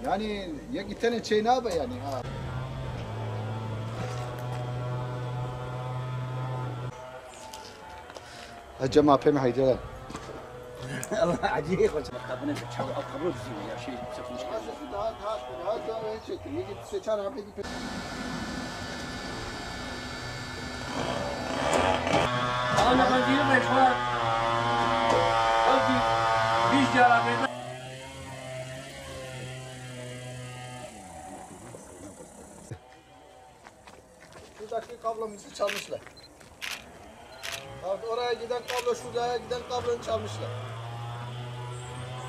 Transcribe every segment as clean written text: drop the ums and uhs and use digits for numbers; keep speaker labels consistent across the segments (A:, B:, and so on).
A: Yani ya gitene şey ne yapıyor yani? Cema pemi haydi.
B: Allah acıyı koçum. Kabını çabuk kabını tutuyor ya şey sıkmış.
A: Daha çektim. Ya git seçer abi git.
B: Ama ben diyorum ben şu an. Hadi biz cevabı.
A: Şuradaki kablomuzu çalmışlar. Oraya giden kablo, şuraya giden kablonu çalmışlar.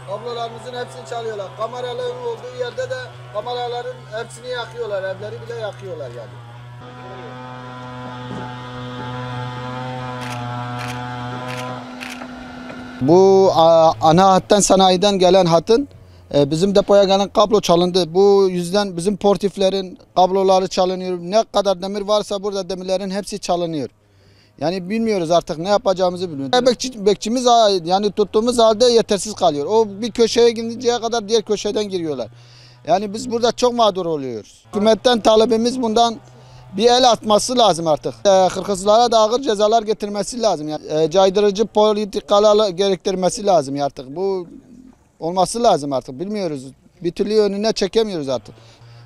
A: Kablolarımızın hepsini çalıyorlar. Kameraların olduğu yerde de kameraların hepsini yakıyorlar. Evleri bile yakıyorlar yani. Bu ana hattan sanayiden gelen hatın bizim depoya gelen kablo çalındı. Bu yüzden bizim portiflerin kabloları çalınıyor. Ne kadar demir varsa burada demirlerin hepsi çalınıyor. Yani bilmiyoruz artık ne yapacağımızı bilmiyoruz. Bekçimiz yani tuttuğumuz halde yetersiz kalıyor. O bir köşeye gidinceye kadar diğer köşeden giriyorlar. Yani biz burada çok mağdur oluyoruz. Hükümetten talebimiz bundan bir el atması lazım artık. Hırkızlara da ağır cezalar getirmesi lazım. Yani, caydırıcı politikalar gerektirmesi lazım artık. Bu olması lazım artık. Bilmiyoruz. Bir türlü önüne çekemiyoruz artık.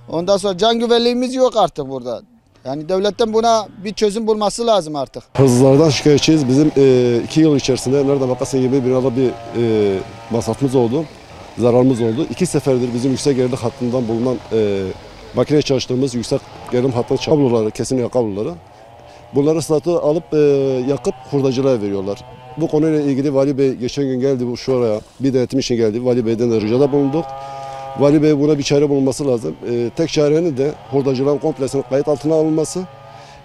A: Ondan sonra can güvenliğimiz yok artık burada. Yani devletten buna bir çözüm bulması lazım artık.
C: Hırsızlardan şikayetçiyiz. Bizim 2 yıl içerisinde nerede bakasın 21 lira bir masrafımız oldu. Zararımız oldu. 2 seferdir bizim yüksek gerilim hattından bulunan makine çalıştığımız yüksek gerilim hattının kabloları, kesinlikle kabloları. Bunları satı alıp yakıp hurdacılığa veriyorlar. Bu konuyla ilgili Vali Bey geçen gün geldi şuraya bir denetim için geldi. Vali Bey'den de ricada bulunduk. Vali Bey buna bir çare bulunması lazım. Tek çarenin de hurdacılığın komplesinin kayıt altına alınması,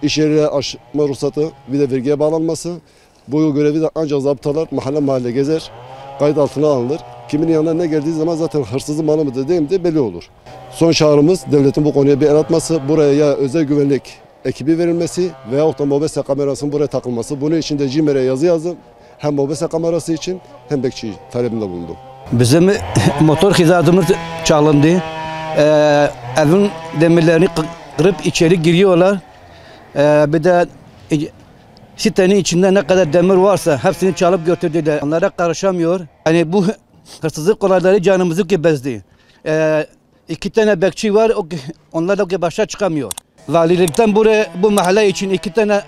C: iş yerine açma ruhsatı bir de vergiye bağlanması. Bu görevi de ancak zabıtalar mahalle gezer, kayıt altına alınır. Kimin yanına ne geldiği zaman zaten hırsızın malı mıdır değil mi de belli olur. Son çağrımız devletin bu konuya bir el atması, buraya ya özel güvenlik ekibi verilmesi veyahut da mobese kamerasının buraya takılması. Bunun için de CİMER'e yazı yazdım. Hem mobese kamerası için hem bekçi talebinde bulundum.
D: Bizim motor hizadımız çalındı. Evin demirlerini kırıp içeri giriyorlar. Bir de sitenin içinde ne kadar demir varsa hepsini çalıp götürdüler. Onlara karışamıyor. Yani bu hırsızlık olayları canımızı gebezdi. 2 tane bekçi var, onlar da başa çıkamıyor. Valilikten buraya bu mahalle için 2 tane